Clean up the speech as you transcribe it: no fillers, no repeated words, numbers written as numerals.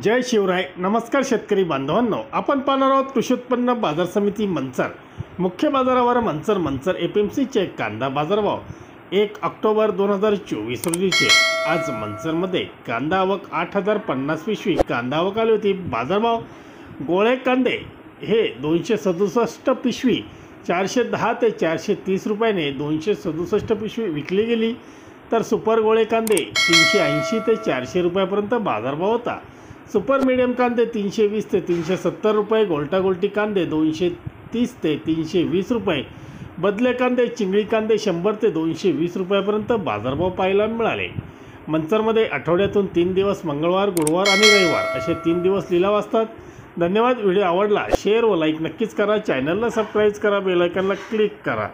जय शिवराय। नमस्कार शेतकरी बांधवांनो, आपण पाहणार आहोत कृषी उत्पन्न बाजार समिती मंचर मुख्य बाजारावर मंचर एपीएमसीचे कांदा बाजारभाव 1 ऑक्टोबर 2024 रोजीचे। आज मंचरमध्ये कांदा आवक 8050 पिशवी कांदा आवक आली होती। बाजारभाव गोळे कांदे हे 267 पिशवी 410 ते 430 रुपयाने 267 पिशवी विकली गेली, तर सुपर गोळे कांदे 380 ते 400 रुपयापर्यंत बाजारभाव होता। सुपर मीडियम कांदे 320 ते 370 रुपये, गोल्टा गोल्टी कांदे 230 ते 320 रुपये, बदले कांदे चिंगळी कांदे 100 ते 220 रुपयापर्यंत बाजारभाव पाहायला मिळाले। मंचरमध्ये आठवड्यातून 3 दिवस मंगळवार, गुरुवार आणि रविवार असे 3 दिवस लिलाव असतात। धन्यवाद। व्हिडिओ आवडला शेअर व लाईक नक्कीच करा। चॅनलला सबस्क्राईब करा, बेल आयकॉनला क्लिक करा।